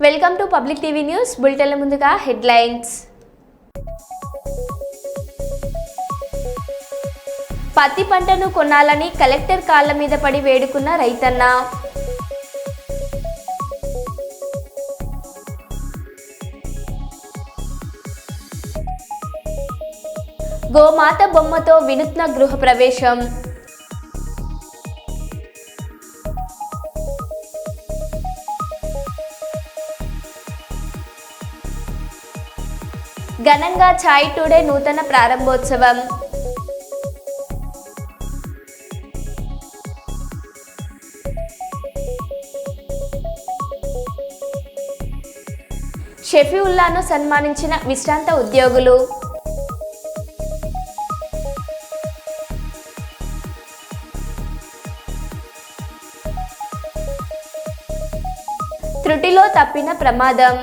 Welcome to public TV news బులెటిన్ల ముందుగా headlines. పత్తి పంటను కొనాలని కలెక్టర్ కాళ్ల మీద పడి వేడుకున్న రైతన్న. గోమాత బొమ్మతో వినూత్న గృహ ప్రవేశం. ఘనంగా ఛాయ్ టుడే నూతన ప్రారంభోత్సవం. షఫీవుల్లాను సన్మానించిన విశ్రాంత ఉద్యోగులు. త్రుటిలో తప్పిన ప్రమాదం.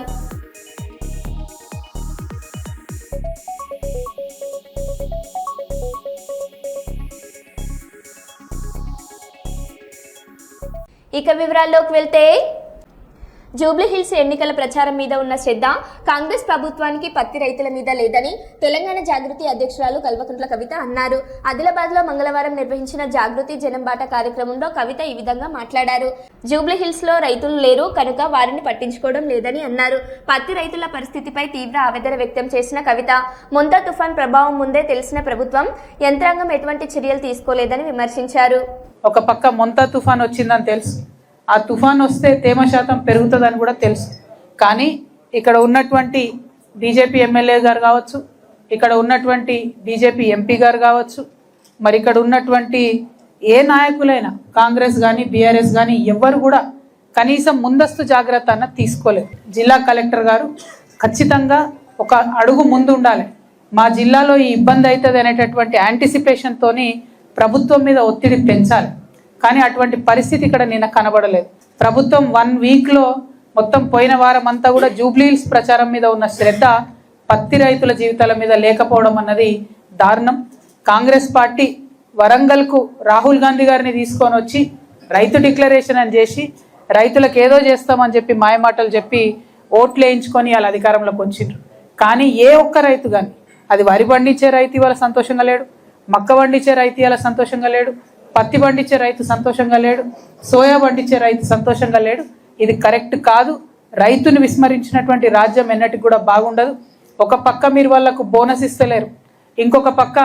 ఇక వివరాల్లోకి వెళ్తే, జూబ్లీహిల్స్ ఎన్నికల ప్రచారం మీద ఉన్న శ్రద్ధ కాంగ్రెస్ ప్రభుత్వానికి పత్తి రైతుల మీద లేదని తెలంగాణ జాగృతి అధ్యక్షురాలు కల్వకుంట్ల కవిత అన్నారు. ఆదిలాబాద్లో మంగళవారం నిర్వహించిన జాగృతి జనంబాట కార్యక్రమంలో కవిత ఈ విధంగా మాట్లాడారు. జూబ్లీహిల్స్లో రైతులు లేరు కనుక వారిని పట్టించుకోవడం లేదని అన్నారు. పత్తి రైతుల పరిస్థితిపై తీవ్ర ఆవేదన వ్యక్తం చేసిన కవిత, మొంతా తుఫాన్ ప్రభావం ముందే తెలిసిన ప్రభుత్వం యంత్రాంగం ఎటువంటి చర్యలు తీసుకోలేదని విమర్శించారు. ఒక పక్క మొంతా తుఫాన్ వచ్చిందని తెలుసు, ఆ తుఫాన్ వస్తే తేమ శాతం పెరుగుతుందని కూడా తెలుసు. కానీ ఇక్కడ ఉన్నటువంటి బీజేపీ ఎమ్మెల్యే గారు కావచ్చు, ఇక్కడ ఉన్నటువంటి బీజేపీ ఎంపీ గారు కావచ్చు, మరి ఇక్కడ ఉన్నటువంటి ఏ నాయకులైనా కాంగ్రెస్ కానీ బీఆర్ఎస్ కానీ ఎవ్వరు కూడా కనీసం ముందస్తు జాగ్రత్త అన్న తీసుకోలేదు. జిల్లా కలెక్టర్ గారు ఖచ్చితంగా ఒక అడుగు ముందు ఉండాలి. మా జిల్లాలో ఈ ఇబ్బంది అవుతుంది అనేటటువంటి యాంటిసిపేషన్తోని ప్రభుత్వం మీద ఒత్తిడి పెంచాలి. కానీ అటువంటి పరిస్థితి ఇక్కడ నిన్న కనబడలేదు. ప్రభుత్వం 1 వీక్లో మొత్తం పోయిన వారం అంతా కూడా జూబ్లీహిల్స్ ప్రచారం మీద ఉన్న శ్రద్ధ పత్తి రైతుల జీవితాల మీద లేకపోవడం అన్నది దారుణం. కాంగ్రెస్ పార్టీ వరంగల్కు రాహుల్ గాంధీ గారిని తీసుకొని వచ్చి రైతు డిక్లరేషన్ అని చేసి రైతులకు ఏదో చేస్తామని చెప్పి మాయమాటలు చెప్పి ఓట్లు వేయించుకొని వాళ్ళ అధికారంలోకి వచ్చిండ్రు. కానీ ఏ ఒక్క రైతు కానీ, అది వరి పండించే రైతు ఇవాళ సంతోషంగా లేడు, మక్క పండించే రైతు ఇవాళ సంతోషంగా లేడు, పత్తి పండించే రైతు సంతోషంగా లేడు, సోయా పండించే రైతు సంతోషంగా లేడు. ఇది కరెక్ట్ కాదు. రైతుని విస్మరించినటువంటి రాజ్యం ఎన్నటికి కూడా బాగుండదు. ఒక పక్క మీరు వాళ్ళకు బోనస్ ఇస్తలేరు, ఇంకొక పక్క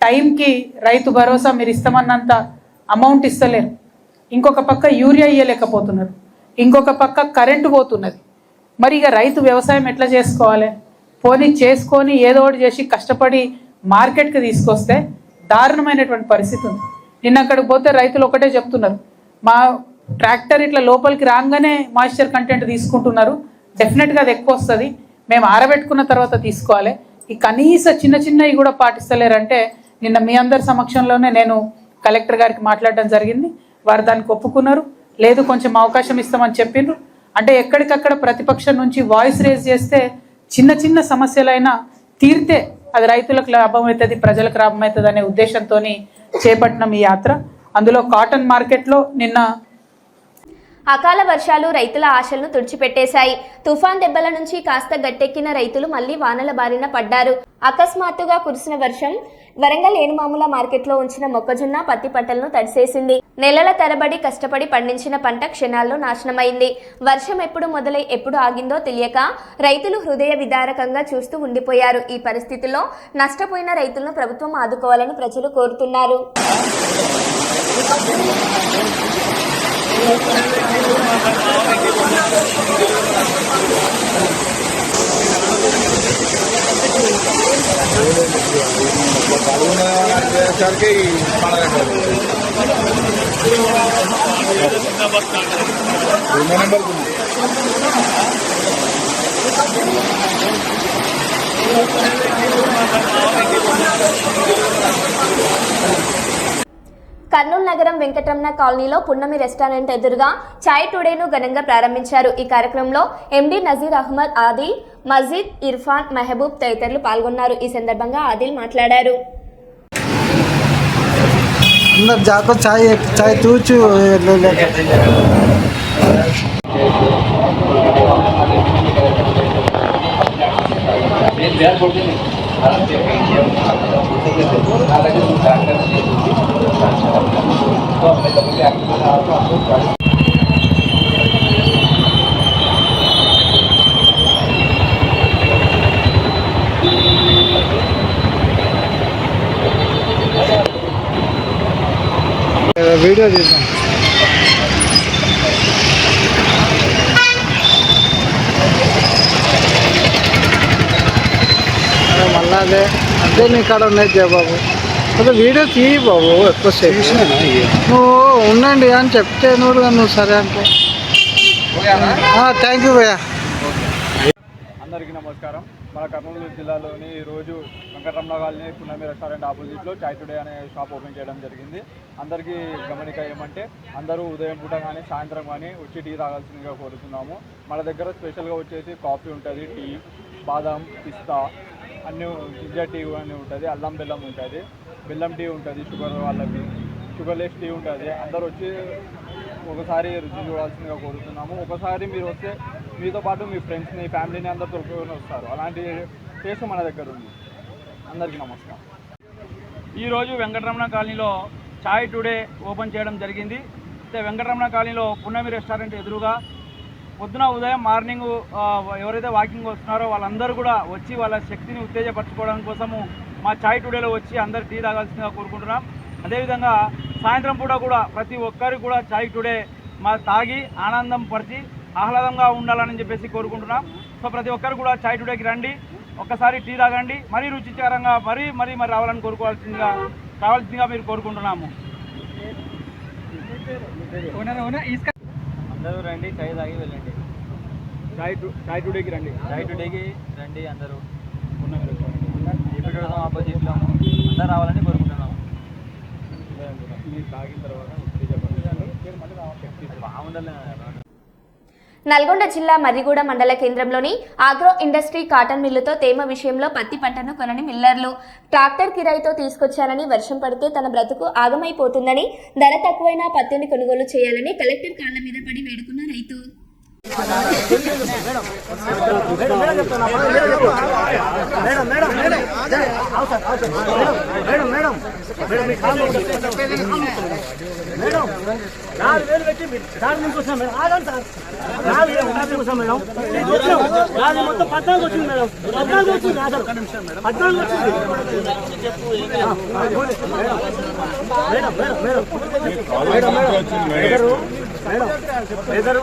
టైంకి రైతు భరోసా మీరు ఇస్తామన్నంత అమౌంట్ ఇస్తలేరు, ఇంకొక పక్క యూరియా ఇయ్యలేకపోతున్నారు, ఇంకొక పక్క కరెంటు పోతున్నది. మరి ఇక రైతు వ్యవసాయం ఎట్లా చేసుకోవాలి? పోనీ చేసుకొని ఏదో ఒకటి చేసి కష్టపడి మార్కెట్కి తీసుకొస్తే దారుణమైనటువంటి పరిస్థితి ఉంది. నిన్న అక్కడికి పోతే రైతులు ఒకటే చెప్తున్నారు, మా ట్రాక్టర్ ఇట్లా లోపలికి రాగానే మాయిశ్చర్ కంటెంట్ తీసుకుంటున్నారు, డెఫినెట్గా అది ఎక్కువ వస్తుంది, మేము ఆరబెట్టుకున్న తర్వాత తీసుకోవాలి. ఈ కనీస చిన్న చిన్నవి కూడా పాటిస్తలేరంటే నిన్న మీ అందరి సమక్షంలోనే నేను కలెక్టర్ గారికి మాట్లాడడం జరిగింది. వారు దానికి ఒప్పుకున్నారు. లేదు కొంచెం అవకాశం ఇస్తామని చెప్పిండ్రు. అంటే ఎక్కడికక్కడ ప్రతిపక్షం నుంచి వాయిస్ రేజ్ చేస్తే చిన్న చిన్న సమస్యలైనా తీరితే అది రైతులకు లాభం అవుతుంది, ప్రజలకు లాభం అవుతుంది అనే ఉద్దేశంతో చేపట్టిన ఈ యాత్ర. అందులో కాటన్ మార్కెట్లో నిన్న అకాల వర్షాలు రైతుల ఆశలను తుడిచిపెట్టేశాయి. తుఫాన్ దెబ్బల నుంచి కాస్త గట్టెక్కిన రైతులు మళ్లీ వానల బారిన పడ్డారు. అకస్మాత్తుగా కురిసిన వర్షం వరంగల్ ఏనుమాముల మార్కెట్లో ఉంచిన మొక్కజొన్న, పత్తి పంటలను తడిసేసింది. నెలల తరబడి కష్టపడి పండించిన పంట క్షణాల్లో నాశనమైంది. వర్షం ఎప్పుడు మొదలై ఎప్పుడు ఆగిందో తెలియక రైతులు హృదయ విదారకంగా చూస్తూ ఉండిపోయారు. ఈ పరిస్థితుల్లో నష్టపోయిన రైతులను ప్రభుత్వం ఆదుకోవాలని ప్రజలు కోరుతున్నారు. కర్నూలు నగరం వెంకటరమణ కాలనీలో పున్నమి రెస్టారెంట్ ఎదురుగా ఛాయ్ టుడేను ఘనంగా ప్రారంభించారు. ఈ కార్యక్రమంలో ఎండి నజీర్ అహ్మద్, ఆదిల్, మజీద్, ఇర్ఫాన్, మెహబూబ్ తదితరులు పాల్గొన్నారు. ఈ సందర్భంగా ఆదిల్ మాట్లాడారు. अंदर जाकर चाय तूचू వీడియో తీద్దాం. మళ్ళా అదే అదే నీ కాడ ఉన్నాయి జయబాబు, అదే వీడియో తీయి బాబు. ఎక్కువసేపు నువ్వు ఉండండి అని చెప్తే నువ్వు సరే అంటే థ్యాంక్ యూ భయ్యా. అందరికీ నమస్కారం. మన కర్నూలు జిల్లాలోని ఈరోజు వెంకటరమణ కాలనీ పున్నమి రెస్టారెంట్ ఆపోజిట్లో చాయ్ టుడే అనే షాప్ ఓపెన్ చేయడం జరిగింది. అందరికీ గమనిక ఏమంటే అందరూ ఉదయం పూట కానీ సాయంత్రం కానీ వచ్చి టీ తాగాల్సిందిగా కోరుతున్నాము. మన దగ్గర స్పెషల్గా వచ్చేసి కాఫీ ఉంటుంది, టీ, బాదం, పిస్తా అన్నీ, జింజర్ టీ అన్నీ ఉంటుంది, అల్లం బెల్లం ఉంటుంది, బెల్లం టీ ఉంటుంది, షుగర్ వాళ్ళకి, షుగర్లెస్ టీ ఉంటుంది. అందరూ వచ్చి ఒకసారి రుచి చూడాల్సిందిగా కోరుతున్నాము. ఒకసారి మీరు వస్తే మీతో పాటు మీ ఫ్రెండ్స్ని, ఫ్యామిలీని అందరూ తోలుకొని వస్తారు. అలాంటి టేస్ట్ మన దగ్గర ఉంది. అందరికీ నమస్కారం. ఈరోజు వెంకటరమణ కాలనీలో చాయ్ టుడే ఓపెన్ చేయడం జరిగింది. అయితే వెంకటరమణ కాలనీలో పున్నమి రెస్టారెంట్ ఎదురుగా పొద్దున ఉదయం మార్నింగ్ ఎవరైతే వాకింగ్ వస్తున్నారో వాళ్ళందరూ కూడా వచ్చి వాళ్ళ శక్తిని ఉత్తేజపరచుకోవడం కోసము మా చాయ్ టుడేలో వచ్చి అందరు టీ తాగాల్సిందిగా కోరుకుంటున్నాం. అదేవిధంగా సాయంత్రం పూట కూడా ప్రతి ఒక్కరికి కూడా చాయ్ టుడే మా తాగి ఆనందం పరిచి ఆహ్లాదంగా ఉండాలని చెప్పేసి కోరుకుంటున్నాం. సో ప్రతి ఒక్కరు కూడా చాయ్ టుడేకి రండి, ఒక్కసారి టీ తాగండి, మరీ రుచికరంగా మరీ రావాలని రావాల్సిందిగా మీరు కోరుకుంటున్నాము. అందరూ రండి, చాయ్ తాగి వెళ్ళండి. చాయ్ టుడేకి రండి, అందరూ ఇప్పుడు ఆపోజిట్లో అందరూ రావాలని కోరుకుంటున్నాము. తాగిన తర్వాత బాగుండాలి. నల్గొండ జిల్లా మర్రిగూడ మండల కేంద్రంలోని ఆగ్రో ఇండస్ట్రీ కాటన్ మిల్లుతో తేమ విషయంలో పత్తి పంటను కొనని మిల్లర్లు ట్రాక్టర్ కిరాయితో తీసుకొచ్చారని, వర్షం పడితే తన బ్రతుకు ఆగమైపోతుందని, ధర తక్కువైనా పత్తిని కొనుగోలు చేయాలని కలెక్టర్ కాళ్ల మీద పడి వేడుకున్న రైతు.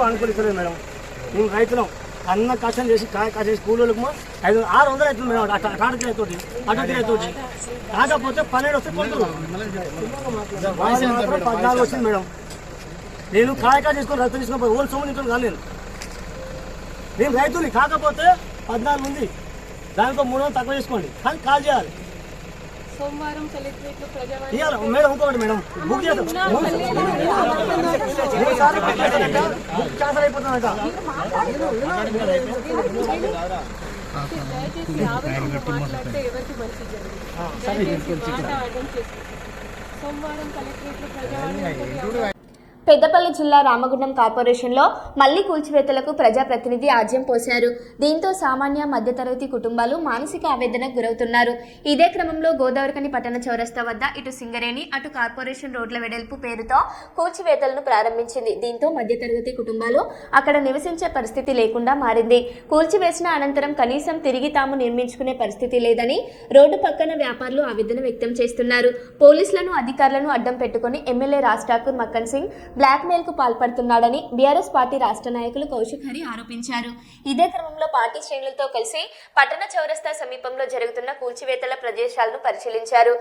అనుకూలిస్తలేదు మేడం. మేము రైతులం అన్న కష్టం చేసి కాసేసి కూలీలకు 600 అవుతుంది మేడం. తాటకిరాయితోటి అటకిరాయితోటి కాకపోతే 12 వస్తే కొంటున్నాం. 14 వచ్చింది మేడం. నేను కాయ చేసుకొని రైతు తీసుకున్న ఓన్ సొమ్ము తింటాను కాదు. నేను రైతుని కాకపోతే 14 ఉంది. దానికో 300 తక్కువ చేసుకోండి, కానీ కాల్ చేయాలి. సోమవారం కలెక్టరేట్లో మేడం ఇంకోటి మేడం బుక్ చేద్దాం. క్యాన్సల్ అయిపోతుందట. దయచేసి మాట్లాడితే ఎవరికి మంచి జరిగింది. సోమవారం కలెక్టరేట్లో ప్రజావాణి. పెద్దపల్లి జిల్లా రామగుండం కార్పొరేషన్లో మళ్లీ కూల్చివేతలకు ప్రజాప్రతినిధి ఆజ్యం పోశారు. దీంతో సామాన్య మధ్యతరగతి కుటుంబాలు మానసిక ఆవేదనకు గురవుతున్నారు. ఇదే క్రమంలో గోదావరికని పట్టణ చౌరస్తా వద్ద ఇటు సింగరేణి అటు కార్పొరేషన్ రోడ్ల వెడల్పు పేరుతో కూల్చివేతలను ప్రారంభించింది. దీంతో మధ్యతరగతి కుటుంబాలు అక్కడ నివసించే పరిస్థితి లేకుండా మారింది. కూల్చివేసిన అనంతరం కనీసం తిరిగి తాము నిర్మించుకునే పరిస్థితి లేదని రోడ్డు పక్కన వ్యాపారులు ఆవేదన వ్యక్తం చేస్తున్నారు. పోలీసులను అధికారులను అడ్డం పెట్టుకుని MLA Raj Thakur Makkan Singh blackmail కు పాల్పడుతున్నాడని బీఆర్ఎస్ పార్టీ రాష్ట్ర నాయకులు కౌశిక్ హరి ఆరోపించారు. ఇదే క్రమంలో పార్టీ శ్రేణులతో కలిసి పట్టణ చౌరస్తా సమీపంలో జరుగుతున్న కూల్చివేతల ప్రదేశాలను పరిశీలించారు.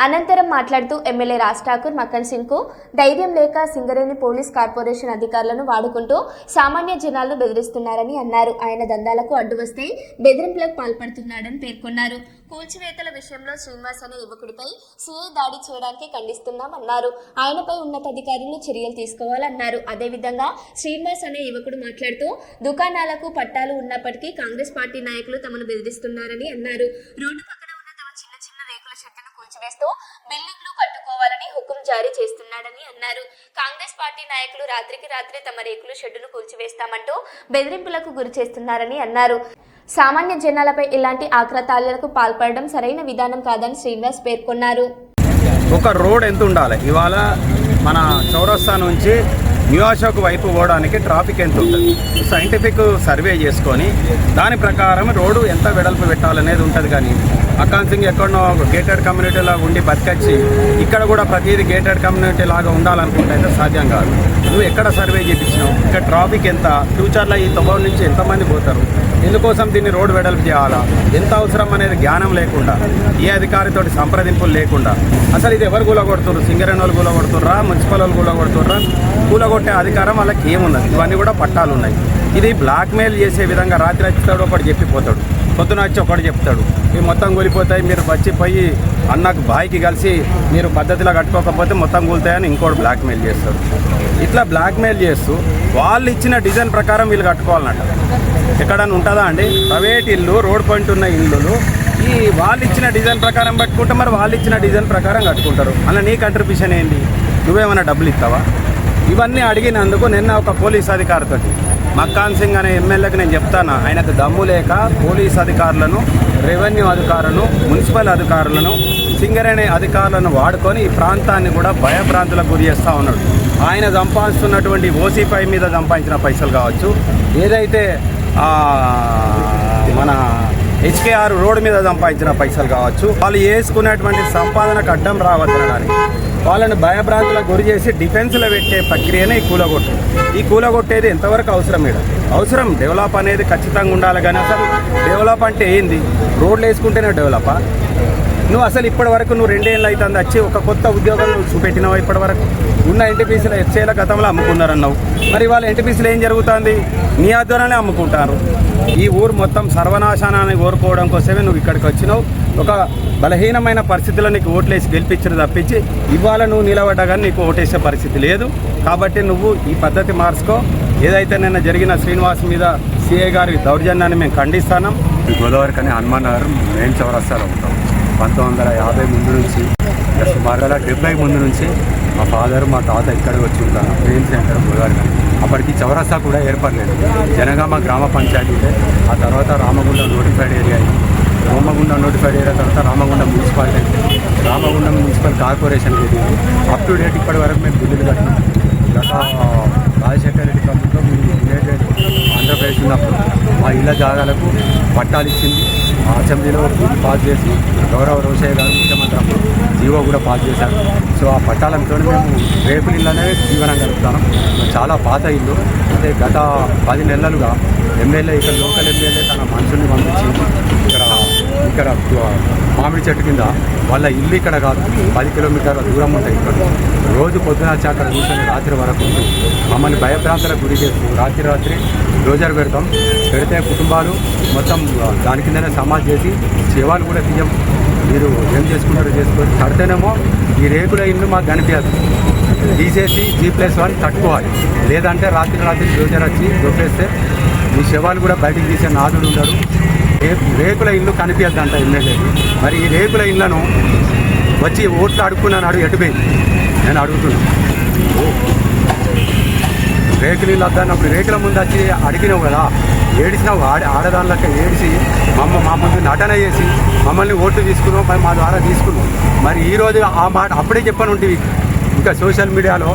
అనంతరం మాట్లాడుతూ ఎమ్మెల్యే రాజ్ ఠాకూర్ మక్కన్ సింగ్ కు ధైర్యం లేక సింగరేణి పోలీస్ కార్పొరేషన్ అధికారులను వాడుకుంటూ సామాన్య జనాలను బెదిరిస్తున్నారని అన్నారు. ఆయన దందాలకు అడ్డు వస్తే బెదిరింపులకు పాల్పడుతున్నాడని పేర్కొన్నారు. కూల్చివేతల విషయంలో శ్రీనివాస్ అనే యువకుడిపై సీఐ దాడి చేయడానికి ఖండిస్తున్నామన్నారు. ఆయనపై ఉన్నతాధికారులు చర్యలు తీసుకోవాలన్నారు. అదేవిధంగా శ్రీనివాస్ అనే యువకుడు మాట్లాడుతూ దుకాణాలకు పట్టాలు ఉన్నప్పటికీ కాంగ్రెస్ పార్టీ నాయకులు తమను బెదిరిస్తున్నారని అన్నారు. రోడ్డు పక్కన ఉన్న తమ చిన్న రేకుల షెడ్లను కూల్చివేస్తూ బిల్డింగ్లు కట్టుకోవాలని, కూల్చాలని హుకుం జారీ చేస్తున్నాడని అన్నారు. కాంగ్రెస్ పార్టీ నాయకులు రాత్రికి రాత్రి తమ రేకుల షెడ్డును కూల్చివేస్తామంటూ బెదిరింపులకు గురి చేస్తున్నారని అన్నారు. సామాన్య జనాలపై ఇలాంటి ఆక్రతాళ్లకు పాల్పడడం సరైన విధానం కాదని శ్రీనివాస్ పేర్కొన్నారు. ఒక రోడ్ ఎంత ఉండాలి? ఇవాళ మన చౌరస్తా నుంచి న్యూ అశోక్ వైపు పోవడానికి ట్రాఫిక్ ఎంత ఉంటుంది? సైంటిఫిక్ సర్వే చేసుకొని దాని ప్రకారం రోడ్డు ఎంత వెడల్పు పెట్టాలనేది ఉంటుంది. కానీ అక్కాన్ సింగ్ ఎక్కడో గేటెడ్ కమ్యూనిటీ లాగా ఉండి బతికొచ్చి ఇక్కడ కూడా ప్రతిదీ గేటెడ్ కమ్యూనిటీ లాగా ఉండాలనుకుంటే అయితే సాధ్యం కాదు. నువ్వు ఎక్కడ సర్వే చేయించినావు? ఇక్కడ ట్రాఫిక్ ఎంత? ఫ్యూచర్లో ఈ తొవ్వ నుంచి ఎంతమంది పోతారు? ఎందుకోసం దీన్ని రోడ్డు వెడల్పు చేయాలా? ఎంత అవసరం అనేది జ్ఞానం లేకుండా, ఏ అధికారితోటి సంప్రదింపులు లేకుండా అసలు ఇది ఎవరు కూలగొడుతున్నారు? సింగరేణి వాళ్ళు కూలగొడుతుర్రా? మున్సిపల్ వాళ్ళు కూలగొడుతుర్రా? కూలగొట్టే అధికారం వాళ్ళకి ఏమున్నది? ఇవన్నీ కూడా పట్టాలు ఉన్నాయి. ఇది బ్లాక్మెయిల్ చేసే విధంగా రాత్రి వచ్చాడు ఒకటి చెప్పిపోతాడు, పొద్దున వచ్చి ఒకటి చెప్తాడు, ఇవి మొత్తం కూలిపోతాయి, మీరు వచ్చిపోయి అన్నకు బాయికి కలిసి మీరు పద్ధతిలో కట్టుకోకపోతే మొత్తం కూలుతాయని ఇంకోటి బ్లాక్మెయిల్ చేస్తాడు. ఇట్లా బ్లాక్మెయిల్ చేస్తూ వాళ్ళు ఇచ్చిన డిజైన్ ప్రకారం వీళ్ళు కట్టుకోవాలన్నట్టు. ఎక్కడన్నా ఉంటుందా అండి? ప్రైవేట్ ఇల్లు, రోడ్ పాయింట్ ఉన్న ఇల్లులు ఈ వాళ్ళు ఇచ్చిన డిజైన్ ప్రకారం పట్టుకుంటే మరి వాళ్ళు ఇచ్చిన డిజైన్ ప్రకారం కట్టుకుంటారు. అలా నీ కంట్రిబ్యూషన్ ఏంది? నువ్వేమైనా డబ్బులు ఇస్తావా? ఇవన్నీ అడిగినందుకు నిన్న ఒక పోలీస్ అధికారితో మక్కాన్ సింగ్ అనే ఎమ్మెల్యేకి నేను చెప్తాను, ఆయనకు దమ్ము లేక పోలీస్ అధికారులను, రెవెన్యూ అధికారులను, మున్సిపల్ అధికారులను, సింగరేణి అధికారులను వాడుకొని ఈ ప్రాంతాన్ని కూడా భయభ్రాంతులకు గురి చేస్తూ ఉన్నాడు. ఆయన సంపాదిస్తున్నటువంటి ఓసీపై మీద సంపాదించిన పైసలు కావచ్చు, ఏదైతే మన హెచ్కేఆర్ రోడ్డు మీద సంపాదించిన పైసలు కావచ్చు, వాళ్ళు వేసుకునేటువంటి సంపాదనకు అడ్డం రావద్దనడానికి వాళ్ళని భయభ్రాంతులకు గురి చేసి డిఫెన్స్లో పెట్టే ప్రక్రియనే ఈ కూలగొట్టు. ఈ కూలగొట్టేది ఎంతవరకు అవసరం? ఇక్కడ అవసరం డెవలప్ అనేది ఖచ్చితంగా ఉండాలి. కానీ అసలు డెవలప్ అంటే ఏంది? రోడ్లు వేసుకుంటేనే డెవలపా? నువ్వు అసలు ఇప్పటి వరకు నువ్వు 2 ఏళ్ళు అవుతుంది వచ్చి ఒక కొత్త ఉద్యోగం నువ్వు చూపెట్టినావు. ఇప్పటి వరకు ఉన్న ఎన్టీపీసీలో ఎఫ్సీల గతంలో అమ్ముకున్నారన్నావు. మరి వాళ్ళ ఎన్టీపీసీలో ఏం జరుగుతుంది? నీ ఆధ్వర్యంలోనే అమ్ముకుంటారు. ఈ ఊరు మొత్తం సర్వనాశానాన్ని కోరుకోవడం కోసమే నువ్వు ఇక్కడికి వచ్చినావు. ఒక బలహీనమైన పరిస్థితుల్లో నీకు ఓట్లేసి గెలిపించిన తప్పించి ఇవాళ నువ్వు నిలబడ్డా కానీ నీకు ఓటేసే పరిస్థితి లేదు. కాబట్టి నువ్వు ఈ పద్ధతి మార్చుకో. ఏదైతే నిన్న జరిగిన శ్రీనివాస్ మీద సిఐ గారి దౌర్జన్యాన్ని మేము ఖండిస్తున్నాం. గోదావరి కానీ హనుమాన్ నగర్ మెయిన్ చౌరస్తాలో ఉంటాం. 1950 ముందు నుంచి సుమారు 70 ముందు నుంచి మా ఫాదర్ మా తాత ఇక్కడికి వచ్చి ఉంటాను. మెయిన్ సెంటర్ గోదావరి కానీ అప్పటికి చౌరస్తా కూడా ఏర్పడలేదు. జనగామ గ్రామ పంచాయతీ, ఆ తర్వాత రామగుండం నోటిఫైడ్ ఏరియా అయింది. రామగుండం నోటిఫైడ్ ఏరియా తర్వాత రామగుండం మున్సిపాలిటీ అయింది. రామగుండం మున్సిపల్ కార్పొరేషన్ ఇది అప్ టు డేట్ ఇప్పటి వరకు మేము బిల్లులు కట్టినాం. గత రాజశేఖర రెడ్డి ప్రభుత్వం యునైటెడ్ ఆంధ్రప్రదేశ్ ఉన్నప్పుడు మా ఇళ్ల జాగాలకు పట్టాలు ఇచ్చింది. అసెంబ్లీలో బిల్లు పాస్ చేసి గౌరవ రోషయ్య గారు ముఖ్యమంత్రి అప్పుడు జీవో కూడా పాస్ చేశారు. సో ఆ పట్టాలతో మేము రేపుల ఇళ్ళనే జీవనం గడుపుతాం. చాలా పాత ఇల్లు. అంటే గత 10 నెలలుగా ఎమ్మెల్యే, ఇక్కడ లోకల్ ఎమ్మెల్యే తన మనుషుల్ని పంపించి ఇక్కడ మామిడి చెట్టు కింద వాళ్ళ ఇల్లు ఇక్కడ కాదు 10 కిలోమీటర్ల దూరం ఉంటాయి. ఇక్కడ రోజు పొద్దున వచ్చి అక్కడ కూర్చొని రాత్రి వరకు మమ్మల్ని భయభ్రాంతులకు గురి చేస్తూ రాత్రి రోజర్ పెడితే కుటుంబాలు మొత్తం దాని కిందనే సమాజ్ చేసి సేవలు కూడా తీయం. మీరు ఏం చేసుకుంటారో చేసుకోవాలి. కడితేనేమో ఈ రేకుల ఇల్లు మాకు కనిపించదు, తీసేసి G+1 కట్టుకోవాలి. లేదంటే రాత్రి రోజర్ వచ్చి దొప్పేస్తే ఈ శవాలు కూడా బయటికి తీసే నాదుడు ఉండడు. రేకుల ఇల్లు కనిపించద్దంట ఎమ్మెల్యేకి. మరి ఈ రేకుల ఇళ్లను వచ్చి ఓట్లు అడుక్కున్నాను, ఎటుపోయింది? నేను అడుగుతున్నాను. రేకులు ఇల్లు వద్దన్నప్పుడు రేకుల ముందు వచ్చి అడిగినావు కదా, ఏడిసినావు. ఆడదానిలక్క ఏడిసి మా ముందు నటన చేసి మమ్మల్ని ఓట్లు తీసుకున్నావు, మరి మా ద్వారా తీసుకున్నావు. మరి ఈరోజు ఆ మాట అప్పుడే చెప్పను ఉంటుంది. ఇంకా సోషల్ మీడియాలో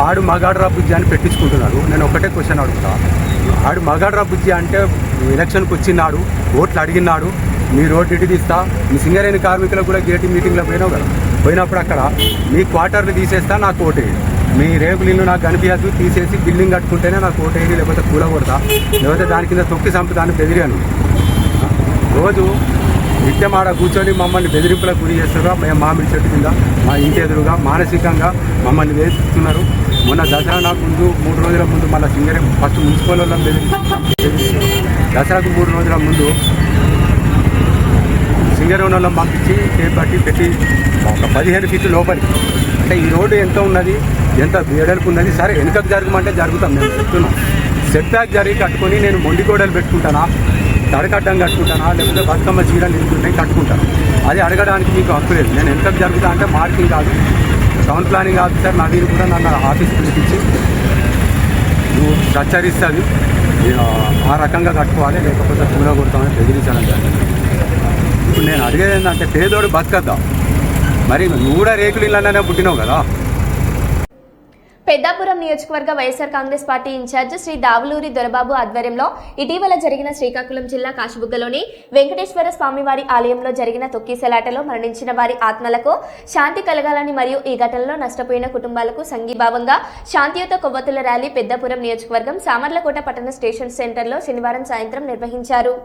ఆడు మగాడ్రా బుజ్జి అని పెట్టించుకుంటున్నారు. నేను ఒకటే క్వశ్చన్ అడుగుతా, ఆడు మగాడ్రా బుజ్జి అంటే ఎలక్షన్కి వచ్చినాడు, ఓట్లు అడిగినాడు, మీ రోడ్డు ఇటు తీస్తా, మీ సింగరేణి కార్మికులకు కూడా గేటీ మీటింగ్లో పోయినావు కదా, పోయినప్పుడు అక్కడ మీ క్వార్టర్లు తీసేస్తా, నాకు ఓటేది. మీ రేకులు ఇల్లు నాకు కనిపించదు, తీసేసి బిల్డింగ్ కట్టుకుంటేనే నాకు ఓటేది, లేకపోతే కూలగొడతా, లేకపోతే దాని కింద తొక్కి చంపుతాను బెదిరాను. రోజు నిత్యం ఆడ కూర్చొని మమ్మల్ని బెదిరింపులకు గురి చేస్తున్నారు. మేము మామిడి చెట్టు కింద మా ఇంటి ఎదురుగా మానసికంగా మమ్మల్ని వేధిస్తున్నారు. మొన్న దసరా ముందు 3 రోజుల ముందు మళ్ళీ సింగరేణి ఫస్ట్ మున్సిపల్ వాళ్ళని దసరాకు 3 రోజుల ముందు సింగరేణి వాళ్ళని పంపించి చేపట్టి పెట్టి ఒక 15 ఫీట్లు లోపలి. అంటే ఈ రోడ్డు ఎంత ఉన్నది, ఎంత వెడల్పు ఉన్నది, సరే వెనుకకు జరగమంటే జరుగుతాం. మేము చెప్తున్నాం, సెట్ బ్యాక్ జరిగి కట్టుకొని నేను మొండి గోడలు పెట్టుకుంటానా, తడకడ్డం కట్టుకుంటానా, లేకపోతే బతుకమ్మ చీరలు నిలుపుకుంటే కట్టుకుంటాను. అది అడగడానికి మీకు హక్కు లేదు. నేను వెనుకకు జరుగుతా అంటే మార్కింగ్ కాదు, టౌన్ ప్లానింగ్ ఆఫీసర్ నవీన్ కూడా నన్ను ఆఫీస్ పిలిపించి నువ్వు హెచ్చరిస్తుంది ఆ రకంగా కట్టుకోవాలి లేకపోతే పూల కొడతామని బెదిరించాలని జరిగింది. ఇప్పుడు నేను అడిగేది ఏంటంటే పేదోడు బతకద్దాం, మరి నువ్వు కూడా రేకులు ఇళ్ళనే పుట్టినావు కదా. పెద్దాపురం నియోజకవర్గ వైఎస్ఆర్ కాంగ్రెస్ పార్టీ ఇన్ఛార్జ్ శ్రీ దావులూరి దొరబాబు ఆధ్వర్యంలో ఇటీవల జరిగిన శ్రీకాకుళం జిల్లా కాశీబుగ్గలోని వెంకటేశ్వర స్వామివారి ఆలయంలో జరిగిన తొక్కిసలాటలో మరణించిన వారి ఆత్మలకు శాంతి కలగాలని మరియు ఈ ఘటనలో నష్టపోయిన కుటుంబాలకు సంఘీభావంగా శాంతియుత కొవ్వొత్తుల ర్యాలీ పెద్దాపురం నియోజకవర్గం సామర్లకోట పట్టణ స్టేషన్ సెంటర్లో శనివారం సాయంత్రం నిర్వహించారు.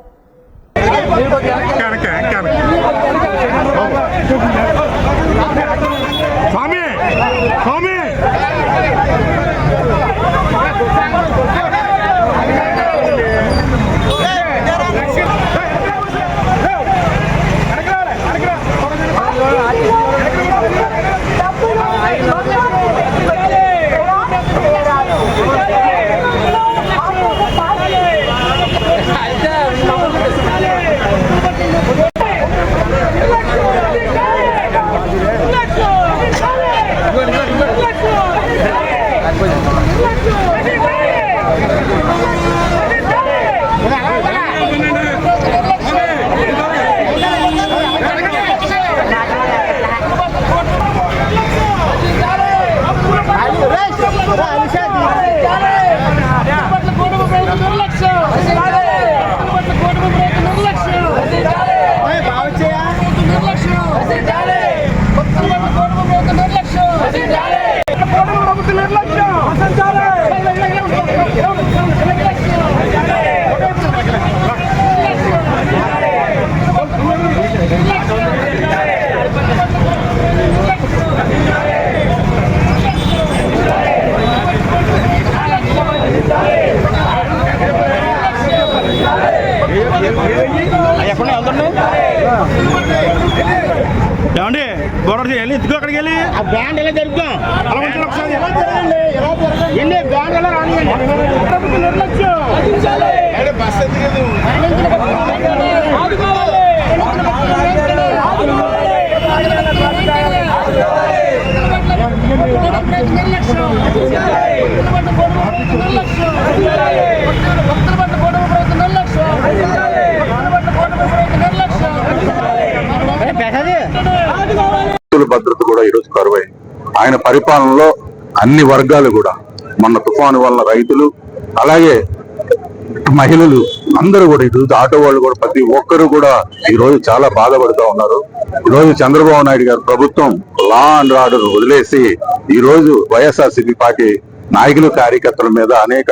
ఏమండి బోర్డర్ చేయాలి ఎందుకు అక్కడికి వెళ్ళి ఆ బ్యాండ్ ఎలా జరుగుతాం అలా ఉంటుంది ఒకసారి ఎన్ని బ్యాండ్ ఎలా రానివ్వండి నిర్లక్ష్యం బస్ భద్రత కూడా ఈరోజు కరువైంది. ఆయన పరిపాలనలో అన్ని వర్గాలు కూడా మొన్న తుఫాను వలన రైతులు అలాగే మహిళలు అందరూ కూడా ఈరోజు ఆటో వాళ్ళు కూడా ప్రతి ఒక్కరు కూడా ఈ రోజు చాలా బాధపడుతూ ఉన్నారు. ఈరోజు చంద్రబాబు నాయుడు గారు ప్రభుత్వం లా అండ్ ఆర్డర్ వదిలేసి ఈ రోజు వైఎస్ఆర్సీపీ పార్టీ నాయకులు కార్యకర్తల మీద అనేక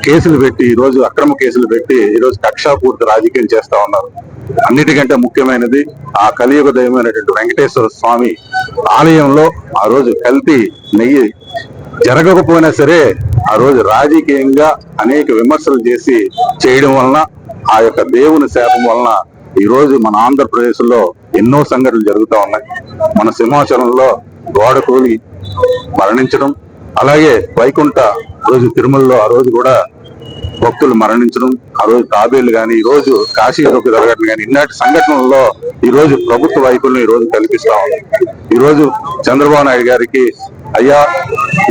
కేసులు పెట్టి ఈ రోజు అక్రమ కేసులు పెట్టి ఈ రోజు కక్షాపూర్తి రాజకీయం చేస్తా ఉన్నారు. అన్నిటికంటే ముఖ్యమైనది ఆ కలియుగ దైవమైనటువంటి వెంకటేశ్వర స్వామి ఆలయంలో ఆ రోజు కల్తీ నెయ్యి జరగకపోయినా సరే ఆ రోజు రాజకీయంగా అనేక విమర్శలు చేసి చేయడం వలన ఆ యొక్క దేవుని శాపం వలన ఈ రోజు మన ఆంధ్రప్రదేశ్ లో ఎన్నో సంఘటనలు జరుగుతూ ఉన్నాయి. మన సింహాచలంలో గోడ కూలి మరణించడం, అలాగే వైకుంఠ రోజు తిరుమలలో ఆ రోజు కూడా భక్తులు మరణించడం, ఆ రోజు తాబేళ్లు కానీ ఈ రోజు కాశీ దొక్కు జరగడం కానీ ఇన్నాటి సంఘటనల్లో ఈ రోజు ప్రభుత్వ వైపుల్ని ఈ రోజు కల్పిస్తా ఉంది. ఈ రోజు చంద్రబాబు నాయుడు గారికి అయ్యా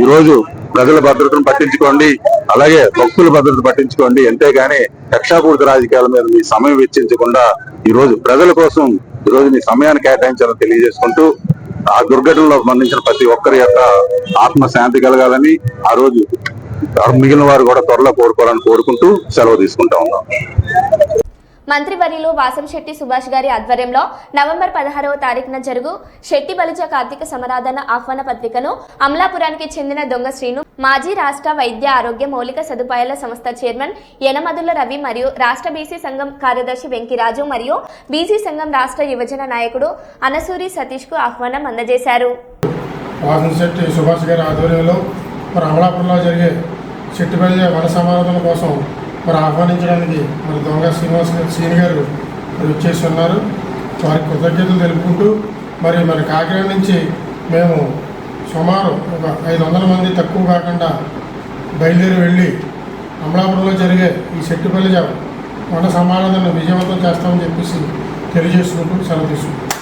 ఈ రోజు ప్రజల భద్రతను పట్టించుకోండి, అలాగే భక్తుల భద్రత పట్టించుకోండి, అంతేగాని కక్షాపూర్తి రాజకీయాల మీద మీ సమయం వెచ్చించకుండా ఈ రోజు ప్రజల కోసం ఈ రోజు మీ సమయాన్ని కేటాయించాలని తెలియజేసుకుంటూ ఆ దుర్ఘటనలో మరణించిన ప్రతి ఒక్కరి యొక్క ఆత్మశాంతి కలగాలని ఆ రోజు మిగిలిన వారు కూడా త్వరలో కోరుకోవాలని కోరుకుంటూ సెలవు తీసుకుంటా ఉన్నాం. మంత్రివర్యులు వాసంశెట్టి సుభాష్ గారి ఆధ్వర్యంలో నవంబర్ 16వ తారీఖున జరుగు శెట్టి బలిజ కార్తీక సమరాధన ఆహ్వాన పత్రికను అమలాపురానికి చెందిన దొంగ శ్రీను, మాజీ రాష్ట్ర వైద్య ఆరోగ్య మౌలిక సదుపాయాల సంస్థ చైర్మన్ యనమదుల రవి మరియు రాష్ట్ర బీసీ సంఘం కార్యదర్శి వెంకిరాజు మరియు బీసీ సంఘం రాష్ట్ర యువజన నాయకుడు అనసూరి సతీష్ కు ఆహ్వానం అందజేశారు. వాసంశెట్టి సుభాష్ గారి ఆధ్వర్యంలో మరి అమలాపురంలో జరిగే శెట్టి బలిజ వన సమారాధన కోసం మరి ఆహ్వానించడానికి మరి దొంగ శ్రీను గారు మరి వచ్చేసి ఉన్నారు. వారికి కృతజ్ఞతలు తెలుపుకుంటూ మరి కాకినాడ నుంచి మేము సుమారు ఒక 500 మంది తక్కువ కాకుండా బయలుదేరి వెళ్ళి అమలాపురంలో జరిగే ఈ శెట్టి బలిజ వన సమారాధనను విజయవంతం చేస్తామని చెప్పేసి తెలియజేసుకుంటూ సెలవు తీసుకుంటాం.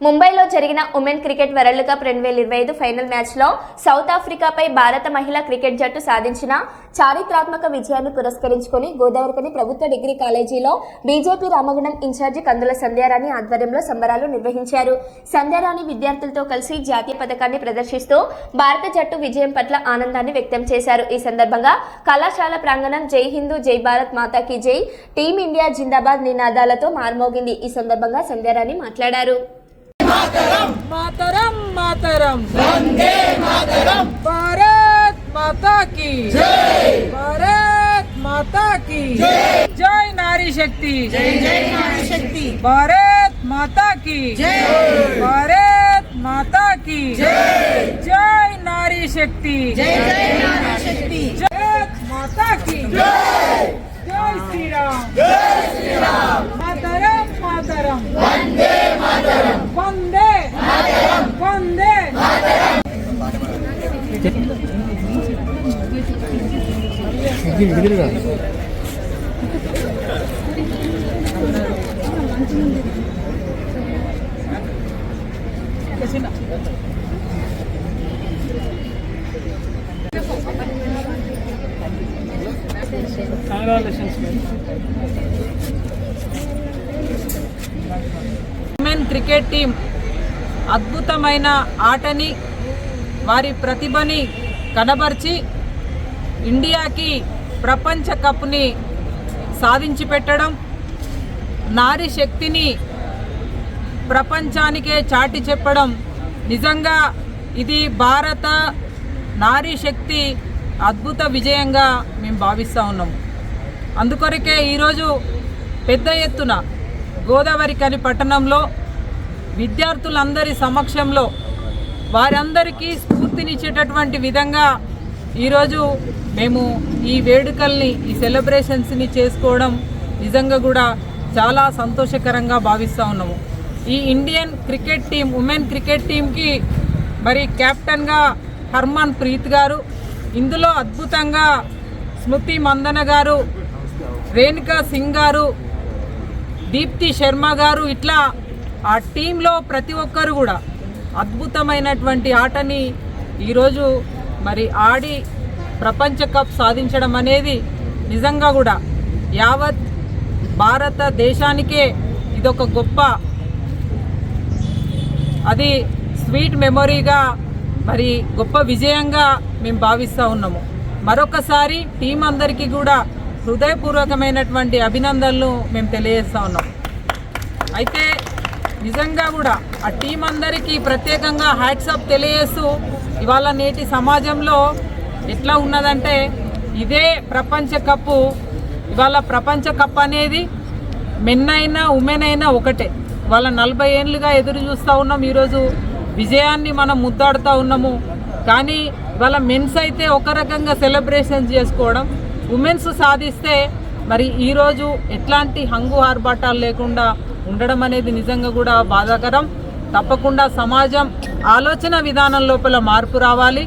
ముంబైలో జరిగిన women cricket world cup 2025 final మ్యాచ్లో సౌత్ ఆఫ్రికాపై భారత మహిళా క్రికెట్ జట్టు సాధించిన చారిత్రాత్మక విజయాన్ని పురస్కరించుకుని గోదావరికని ప్రభుత్వ డిగ్రీ కాలేజీలో బీజేపీ రామగుండం ఇన్ఛార్జి కందుల సంధ్యారాణి ఆధ్వర్యంలో సంబరాలు నిర్వహించారు. సంధ్యారాణి విద్యార్థులతో కలిసి జాతీయ పథకాన్ని ప్రదర్శిస్తూ భారత జట్టు విజయం పట్ల ఆనందాన్ని వ్యక్తం చేశారు. ఈ సందర్భంగా కళాశాల ప్రాంగణం జై హిందూ జై భారత్ మాతాకి జై, టీమ్ ఇండియా జిందాబాద్ నినాదాలతో మార్మోగింది. ఈ సందర్భంగా సంధ్యారాణి మాట్లాడారు. మాతరం మాతరం వందే మాతరం, భారత్ మాతా కీ జై, భారత్ మాతా కీ జై, జై నారీ శక్తి, జై జై నారీ శక్తి, భారత్ మాతా కీ జై, భారత్ మాతా కీ జై, జై నారీ శక్తి, జై జై నారీ శక్తి, భారత్ మాతా కీ జై, జై శ్రీరామ్, జై శ్రీరామ్, మాతరం మాతరం Vande Mataram, Vande Mataram, Vande Mataram. Women cricket team అద్భుతమైన ఆటని, వారి ప్రతిభని కనబర్చి ఇండియాకి ప్రపంచ కప్ని సాధించి పెట్టడం, నారీ శక్తిని ప్రపంచానికే చాటి చెప్పడం, నిజంగా ఇది భారత నారీ శక్తి అద్భుత విజయంగా మేము భావిస్తూ ఉన్నాము. అందుకొరకే ఈరోజు పెద్ద ఎత్తున గోదావరికని పట్టణంలో విద్యార్థులందరి సమక్షంలో వారందరికీ స్ఫూర్తినిచ్చేటటువంటి విధంగా ఈరోజు మేము ఈ వేడుకల్ని, ఈ సెలబ్రేషన్స్ని చేసుకోవడం నిజంగా కూడా చాలా సంతోషకరంగా భావిస్తూ ఉన్నాము. ఈ Indian cricket team, women cricket టీంకి మరి కెప్టెన్గా హర్మన్ ప్రీత్ గారు, ఇందులో అద్భుతంగా స్మృతి మందన గారు, రేణుకా సింగ్ గారు, దీప్తి శర్మ గారు, ఇట్లా ఆ టీంలో ప్రతి ఒక్కరు కూడా అద్భుతమైనటువంటి ఆటని ఈరోజు మరి ఆడి ప్రపంచ కప్ సాధించడం అనేది నిజంగా కూడా యావత్ భారతదేశానికే ఇదొక గొప్ప, అది స్వీట్ మెమొరీగా, మరి గొప్ప విజయంగా మేము భావిస్తూ ఉన్నాము. మరొకసారి టీం అందరికీ కూడా హృదయపూర్వకమైనటువంటి అభినందనలు మేము తెలియజేస్తూ ఉన్నాం. అయితే నిజంగా కూడా ఆ టీం అందరికీ ప్రత్యేకంగా హ్యాట్సాప్ తెలియజేస్తూ, ఇవాళ నేటి సమాజంలో ఎట్లా ఉన్నదంటే ఇదే ప్రపంచ కప్పు, ఇవాళ ప్రపంచ కప్ అనేది మెన్ అయినా ఉమెన్ అయినా ఒకటే. వాళ్ళ 40 ఏళ్ళుగా ఎదురు చూస్తూ ఉన్నాం, ఈరోజు విజయాన్ని మనం ముద్దాడుతూ ఉన్నాము. కానీ ఇవాళ మెన్స్ అయితే ఒక రకంగా సెలబ్రేషన్ చేసుకోవడం, ఉమెన్స్ సాధిస్తే మరి ఈరోజు ఎట్లాంటి హంగు ఆర్భాటాలు లేకుండా ఉండడం అనేది నిజంగా కూడా బాధాకరం. తప్పకుండా సమాజం ఆలోచన విధానం లోపల మార్పు రావాలి.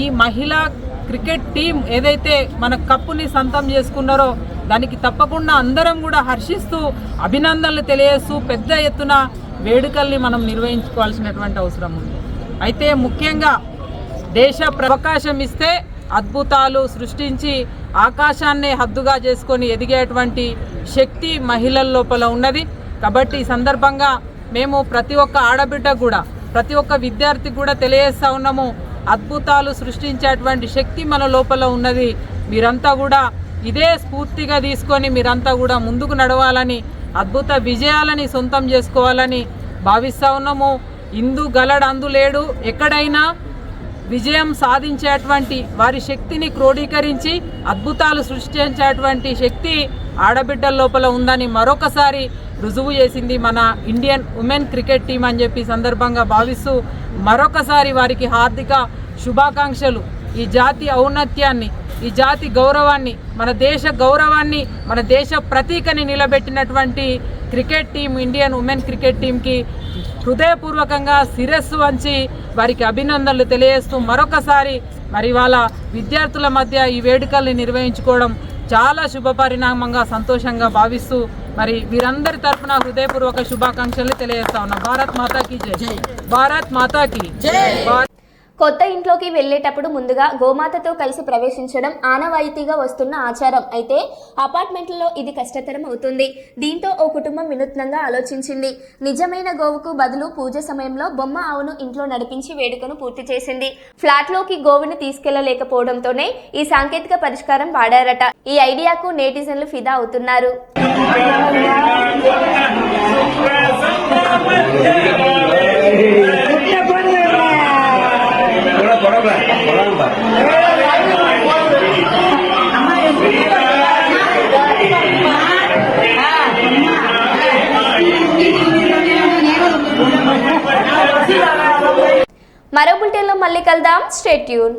ఈ మహిళా క్రికెట్ టీం ఏదైతే మన కప్పుని సొంతం చేసుకున్నారో దానికి తప్పకుండా అందరం కూడా హర్షిస్తూ అభినందనలు తెలియజేస్తూ పెద్ద ఎత్తున వేడుకల్ని మనం నిర్వహించుకోవాల్సినటువంటి అవసరం ఉంది. అయితే ముఖ్యంగా దేశ అవకాశం ఇస్తే అద్భుతాలు సృష్టించి ఆకాశాన్ని హద్దుగా చేసుకొని ఎదిగేటువంటి శక్తి మహిళల లోపల ఉన్నది. కాబట్టి ఈ సందర్భంగా మేము ప్రతి ఒక్క ఆడబిడ్డ కూడా, ప్రతి ఒక్క విద్యార్థికి కూడా తెలియజేస్తూ ఉన్నాము, అద్భుతాలు సృష్టించేటువంటి శక్తి మన లోపల ఉన్నది. మీరంతా కూడా ఇదే స్ఫూర్తిగా తీసుకొని మీరంతా కూడా ముందుకు నడవాలని, అద్భుత విజయాలని సొంతం చేసుకోవాలని భావిస్తూ ఉన్నాము. ఇందు గలడు అందు లేడు, ఎక్కడైనా విజయం సాధించేటువంటి వారి శక్తిని క్రోడీకరించి అద్భుతాలు సృష్టించేటువంటి శక్తి ఆడబిడ్డల లోపల ఉందని మరొకసారి రుజువు చేసింది మన ఇండియన్ ఉమెన్ క్రికెట్ టీం అని చెప్పి సందర్భంగా భావిస్తూ మరొకసారి వారికి హార్దిక శుభాకాంక్షలు. ఈ జాతి ఔన్నత్యాన్ని, ఈ జాతి గౌరవాన్ని, మన దేశ గౌరవాన్ని, మన దేశ ప్రతీకని నిలబెట్టినటువంటి cricket team, Indian women cricket టీంకి హృదయపూర్వకంగా శిరస్సు వంచి వారికి అభినందనలు తెలియజేస్తూ మరొకసారి మరి వాళ్ళ విద్యార్థుల మధ్య ఈ వేడుకల్ని నిర్వహించుకోవడం చాలా శుభపరిణామంగా సంతోషంగా భావిస్తూ మరి వీరందరి తరఫున హృదయపూర్వక శుభాకాంక్షలు తెలియజేస్తా ఉన్నా. భారత్ మాతాకి జై. భారత్ మాతాకి జై. కొత్త ఇంట్లోకి వెళ్లేటప్పుడు ముందుగా గోమాతతో కలిసి ప్రవేశించడం ఆనవాయితీగా వస్తున్న ఆచారం. అయితే అపార్ట్మెంట్లలో ఇది కష్టతరం అవుతుంది. దీంతో ఓ కుటుంబం వినూత్నంగా ఆలోచించింది. నిజమైన గోవుకు బదులు పూజ సమయంలో బొమ్మ ఆవును ఇంట్లో నడిపించి వేడుకను పూర్తి చేసింది. ఫ్లాట్లోకి గోవును తీసుకెళ్లలేకపోవడంతోనే ఈ సాంకేతిక పరిష్కారం వాడారట. ఈ ఐడియాకు నెటిజన్లు ఫిదా అవుతున్నారు. మరో బులెటిన్లో మళ్ళీ కలుద్దాం. Stay tune.